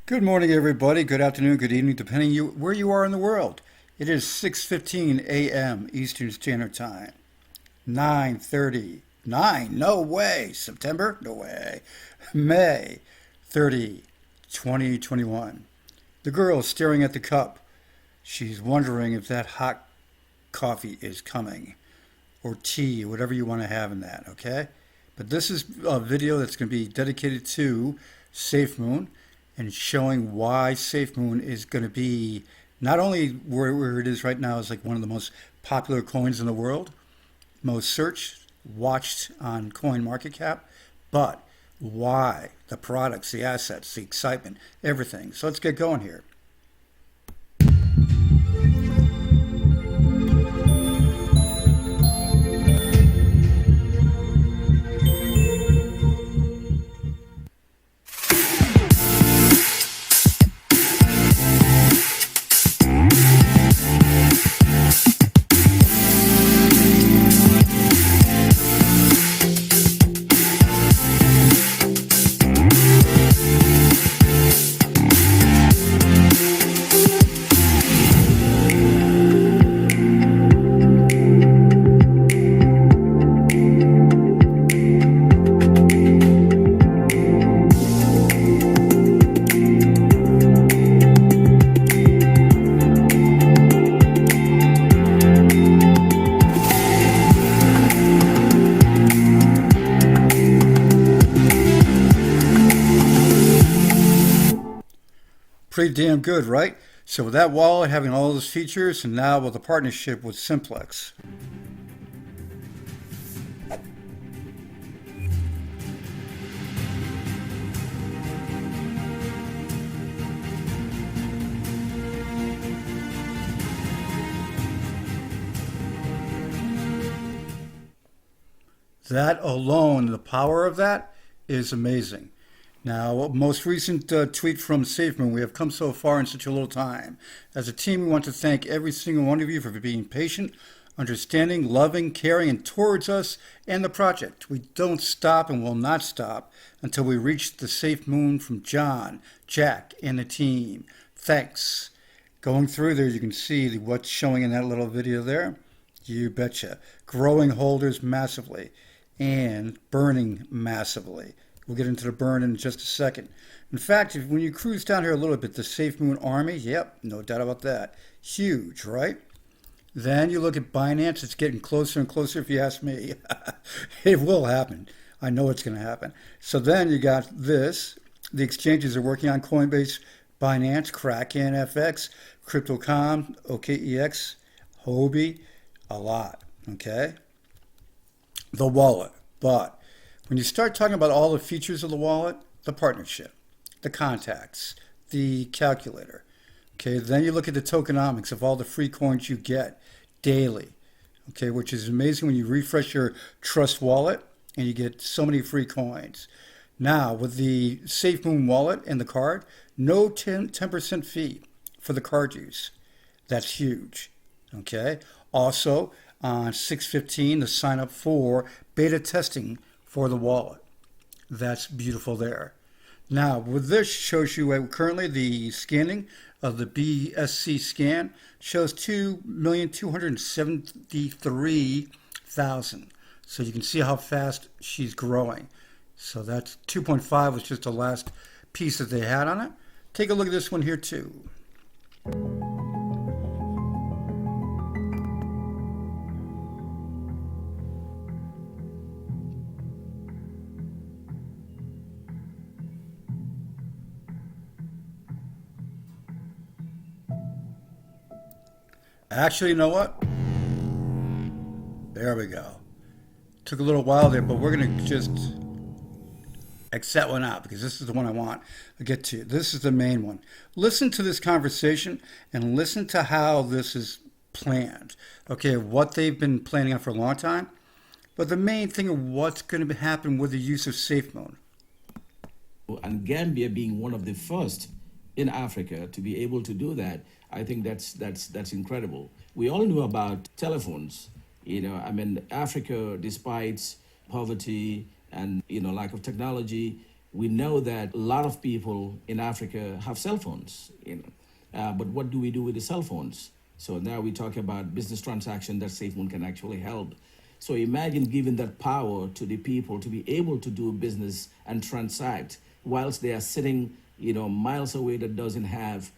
Good morning, everybody. Good afternoon, good evening, depending where you are in the world. It is 6:15 a.m. Eastern Standard Time. 9:39. No way. September? No way. May 30, 2021. The girl is staring at the cup. She's wondering if that hot coffee is coming, or tea, or whatever you want to have in that, okay? But this is a video that's going to be dedicated to Safemoon and showing why Safemoon is going to be not only where it is right now is like one of the most popular coins in the world, most searched, watched on Coin Market Cap, but why the products, the assets, the excitement, everything. So let's get going here. Pretty damn good, right? So with that wallet having all those features, and now with a partnership with Simplex. That alone, the power of that is amazing. Now, most recent tweet from Safemoon, we have come so far in such a little time. As a team, we want to thank every single one of you for being patient, understanding, loving, caring, and towards us and the project. We don't stop and will not stop until we reach the Safemoon from John, Jack, and the team. Thanks. Going through there, you can see what's showing in that little video there. You betcha. Growing holders massively and burning massively. We'll get into the burn in just a second. In fact, when you cruise down here a little bit, the Safemoon Army, yep, no doubt about that. Huge, right? Then you look at Binance, it's getting closer and closer if you ask me. It will happen. I know it's going to happen. So then you got this. The exchanges are working on Coinbase, Binance, Kraken FX, Crypto.com, OKEX, Hobie, a lot, okay? The wallet. But when you start talking about all the features of the wallet, the partnership, the contacts, the calculator, okay, then you look at the tokenomics of all the free coins you get daily, okay, which is amazing when you refresh your Trust wallet and you get so many free coins. Now, with the Safemoon wallet and the card, no 10% fee for the card use. That's huge, okay? Also, on 6/15 to sign up for beta testing for the wallet. That's beautiful there. Now, with this shows you currently the scanning of the BSC scan shows 2,273,000. So you can see how fast she's growing. So that's 2.5 was just the last piece that they had on it. Take a look at this one here too. Actually, you know what? There we go. Took a little while there, but we're going to just X that one out because this is the one I want to get to. This is the main one. Listen to this conversation and listen to how this is planned. Okay, what they've been planning on for a long time, but the main thing of what's going to happen with the use of Safemoon. And Gambia being one of the first in Africa to be able to do that, I think that's incredible. We all knew about telephones. I mean, Africa, despite poverty and lack of technology, We know that a lot of people in Africa have cell phones, but what do we do with the cell phones? So now we talk about business transaction that Safemoon can actually help. So imagine giving that power to the people to be able to do business and transact whilst they are sitting, miles away that doesn't have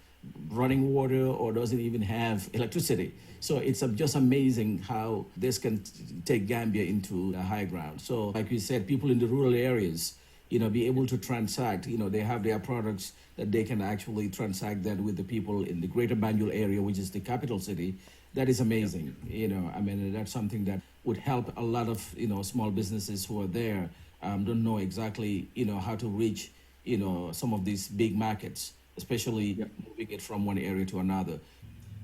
running water or doesn't even have electricity. So it's just amazing how this can take Gambia into the high ground. So like we said, people in the rural areas, be able to transact, they have their products that they can actually transact that with the people in the greater Banjul area, which is the capital city. That is amazing. That's something that would help a lot of, small businesses who are there, don't know exactly, how to reach, some of these big markets, especially moving it from one area to another.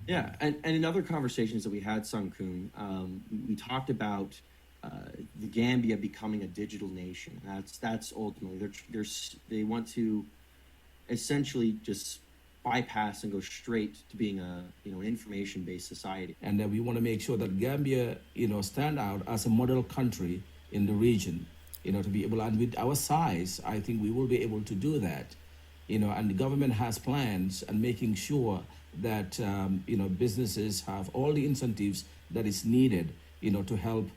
Yeah, and in other conversations that we had, Sankun, we talked about the Gambia becoming a digital nation. That's ultimately they want to essentially just bypass and go straight to being an information-based society. And we want to make sure that Gambia, stand out as a model country in the region, to be able, and with our size, I think we will be able to do that. And the government has plans and making sure that businesses have all the incentives that is needed, to help,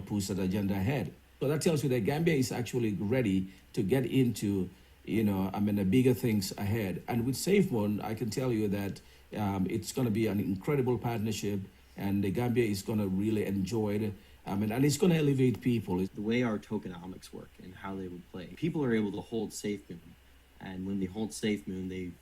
push that agenda ahead. So that tells you that Gambia is actually ready to get into, the bigger things ahead. And with Safemoon, I can tell you that it's going to be an incredible partnership, and the Gambia is going to really enjoy it. And it's going to elevate people. The way our tokenomics work and how they would play, people are able to hold Safemoon. And when they hold Safemoon, they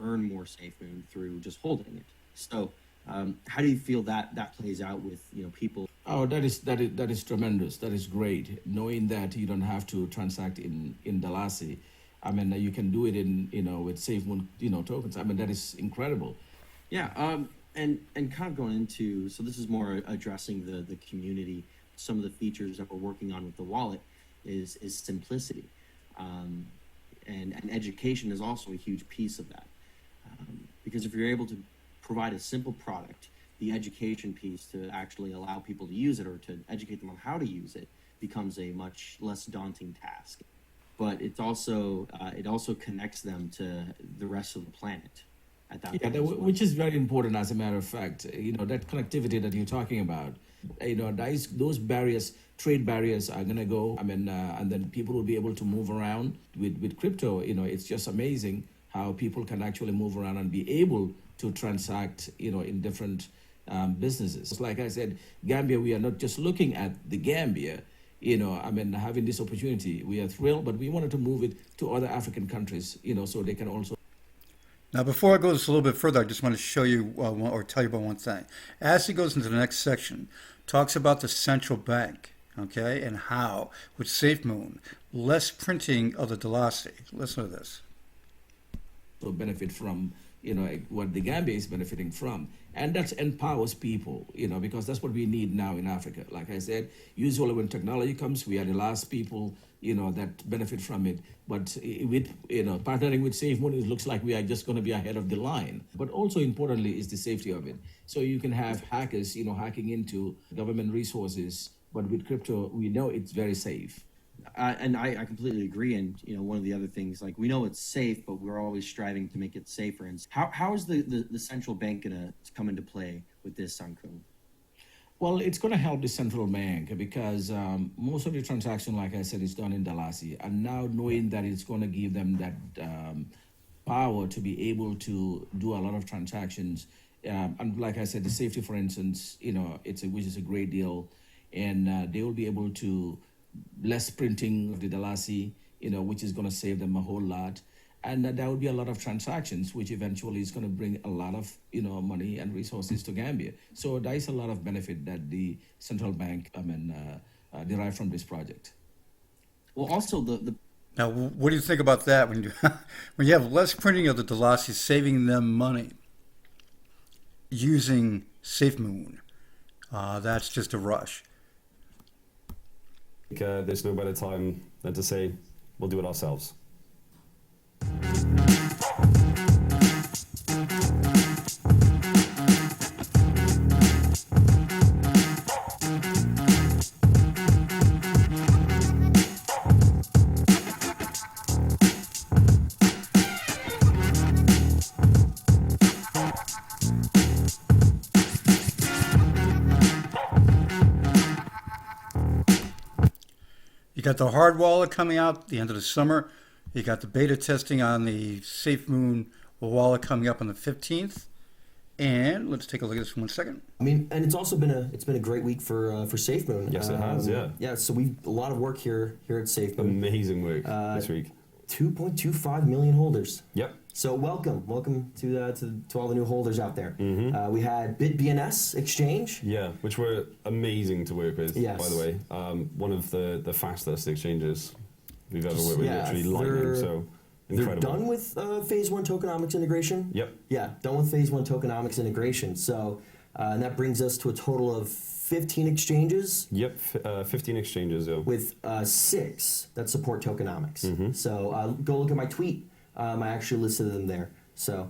earn more Safemoon through just holding it. So how do you feel that plays out with people? Oh, that is tremendous. That is great. Knowing that you don't have to transact in Dalasi. You can do it in with Safemoon tokens. That is incredible. Yeah. And kind of going into, so this is more addressing the community. Some of the features that we're working on with the wallet is simplicity. And education is also a huge piece of that. Because if you're able to provide a simple product, the education piece to actually allow people to use it or to educate them on how to use it becomes a much less daunting task. But it also connects them to the rest of the planet at that point. Which is very important, as a matter of fact. That connectivity that you're talking about, those barriers, trade barriers are going to go. And then people will be able to move around with crypto. It's just amazing how people can actually move around and be able to transact, in different businesses. Like I said, Gambia, we are not just looking at the Gambia, having this opportunity. We are thrilled, but we wanted to move it to other African countries, so they can also. Now, before I go just a little bit further, I just want to show you or tell you about one thing. As he goes into the next section, talks about the central bank, okay, and how, with Safemoon, less printing of the Dalasi. Listen to this. So benefit from, what the Gambia is benefiting from. And that empowers people, because that's what we need now in Africa. Like I said, usually when technology comes, we are the last people, that benefit from it. But with, partnering with SafeMoon, it looks like we are just going to be ahead of the line. But also importantly is the safety of it. So you can have hackers, hacking into government resources. But with crypto, we know it's very safe. And I completely agree. And, one of the other things, like, we know it's safe, but we're always striving to make it safer. And how is the central bank going to come into play with this, Sankun? Well, it's going to help the central bank because most of the transaction, like I said, is done in Dalasi. And now knowing that it's going to give them that power to be able to do a lot of transactions. And like I said, the safety, for instance, which is a great deal. And they will be able to less printing of the Dalasi, which is going to save them a whole lot. And there will be a lot of transactions, which eventually is going to bring a lot of, money and resources to Gambia. So there is a lot of benefit that the central bank, derive from this project. Well, also Now, what do you think about that? When you have less printing of the Dalasi, saving them money using Safemoon, that's just a rush. There's no better time than to say, we'll do it ourselves. got the hard wallet coming out the end of the summer. You got the beta testing on the Safemoon wallet coming up on the 15th. And let's take a look at this for 1 second. I mean, and it's also been a great week for Safemoon. Yes, it has. Yeah. Yeah. So we've a lot of work here at Safemoon. Amazing work this week. 2.25 million holders. Yep. So welcome to all the new holders out there. Mm-hmm. We had BitBNS exchange. Yeah, which were amazing to work with. Yes. By the way, one of the fastest exchanges we've ever worked with. Yeah, Literally lightning. So incredible. They're done with phase 1 tokenomics integration. Yep. Yeah, done with phase 1 tokenomics integration. So and that brings us to a total of 15 exchanges. Yep, 15 exchanges. Yeah. With 6 that support tokenomics. Mm-hmm. So go look at my tweet. I actually listed them there. So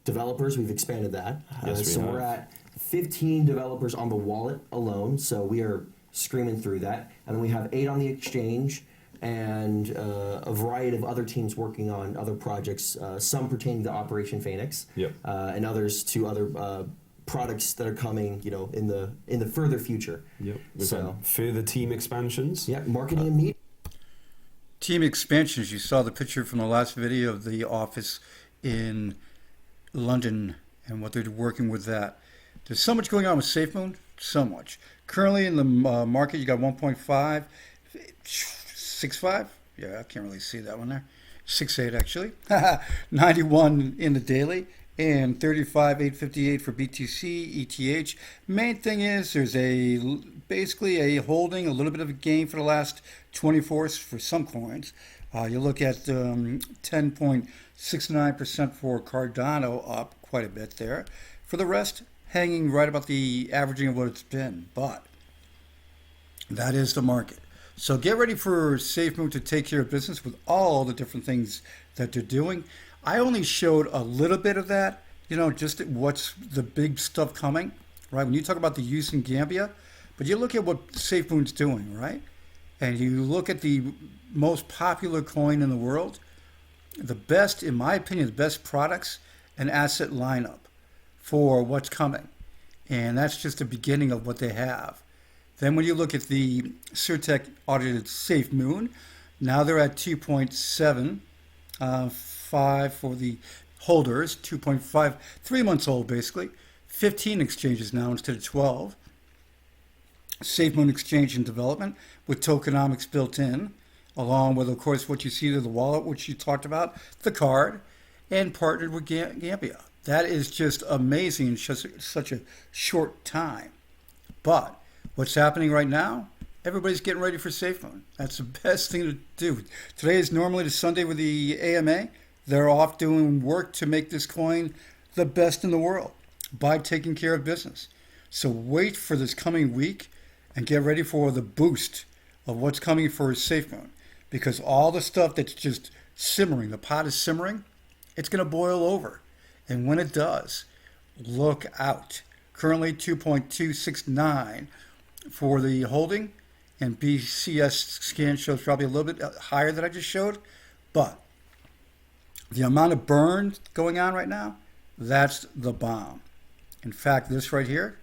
developers, we've expanded that. Yes, We're at 15 developers on the wallet alone. So we are screaming through that. And then we have 8 on the exchange and a variety of other teams working on other projects, some pertaining to Operation Phoenix, Yep. and others to other products that are coming, in the further future. Yep. We've So had further team expansions. yeah, marketing and media. Team expansions. You saw the picture from the last video of the office in London and what they're working with that. There's so much going on with Safemoon, so much. Currently in the market, you got 1.5, 6.5. Yeah, I can't really see that one there. 6.8 actually. 91 in the daily and 35,858 for BTC, ETH. Main thing is there's basically a holding, a little bit of a gain for the last 24 for some coins. You look at 10.69% for Cardano, up quite a bit there. For the rest, hanging right about the averaging of what it's been. But that is the market. So get ready for Safemoon to take care of business with all the different things that they're doing. I only showed a little bit of that, just what's the big stuff coming, right? When you talk about the use in Gambia, but you look at what Safemoon's doing, right? And you look at the most popular coin in the world, the best, in my opinion, the best products and asset lineup for what's coming. And that's just the beginning of what they have. Then when you look at the Surtech audited Safemoon, now they're at 2.75 for the holders, 2.5, 3 months old basically. 15 exchanges now instead of 12. Safemoon exchange in development with tokenomics built in, along with, of course, what you see to the wallet, which you talked about, the card, and partnered with Gambia. That is just amazing in such a short time. But what's happening right now? Everybody's getting ready for Safemoon. That's the best thing to do. Today is normally the Sunday with the AMA. They're off doing work to make this coin the best in the world by taking care of business. So wait for this coming week and get ready for the boost of what's coming for Safemoon. Because all the stuff that's just simmering, the pot is simmering, it's going to boil over. And when it does, look out. Currently 2.269 for the holding, and BCS scan shows probably a little bit higher than I just showed, but the amount of burn going on right now, that's the bomb. In fact, this right here,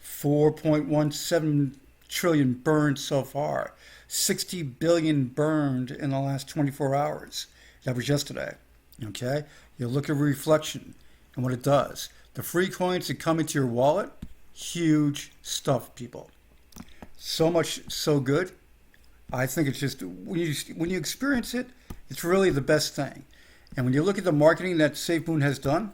4.17 trillion burned so far, 60 billion burned in the last 24 hours. That was yesterday. Okay, you look at reflection and what it does. The free coins that come into your wallet, huge stuff, people. So much, so good. I think it's just when you experience it, it's really the best thing. And when you look at the marketing that Safemoon has done,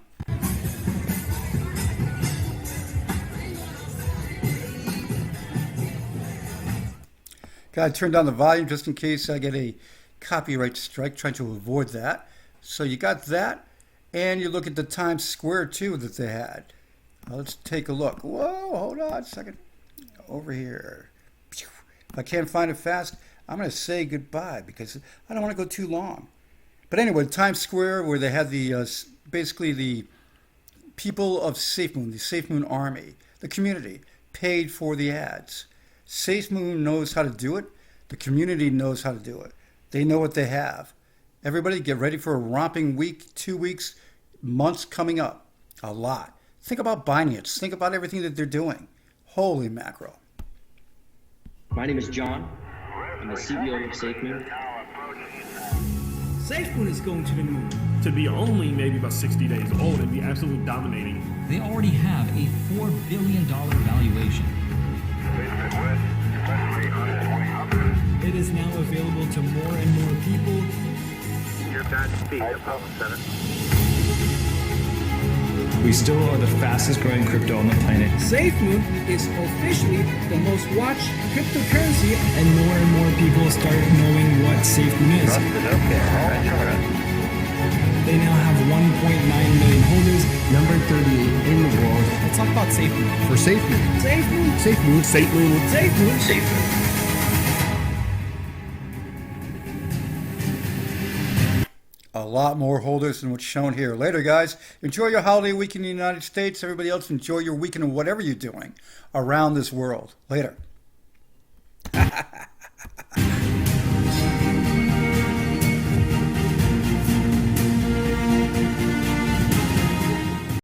gotta turn down the volume just in case I get a copyright strike, trying to avoid that. So you got that, and you look at the Times Square too that they had. Let's take a look. Whoa, hold on a second. Over here. If I can't find it fast, I'm going to say goodbye because I don't want to go too long. But anyway, Times Square, where they had the basically the people of Safemoon, the Safemoon army, the community, paid for the ads. Safemoon knows how to do it. The community knows how to do it. They know what they have. Everybody get ready for a romping week, 2 weeks, months coming up. A lot. Think about Binance. Think about everything that they're doing. Holy mackerel. My name is John. I'm the CEO of Safemoon. Safemoon is going to the moon. To be only maybe about 60 days old and be absolutely dominating. They already have a $4 billion valuation. It is now available to more and more people. We still are the fastest growing crypto on the planet. Safemoon is officially the most watched cryptocurrency, and more people start knowing what Safemoon is. They now have 1.9 million holders. Number 38 in the world. Let's talk about Safemoon. For Safemoon. Safemoon. Safemoon. Safemoon. Safemoon. Safemoon. A lot more holders than what's shown here. Later, guys. Enjoy your holiday week in the United States. Everybody else, enjoy your weekend or whatever you're doing around this world. Later.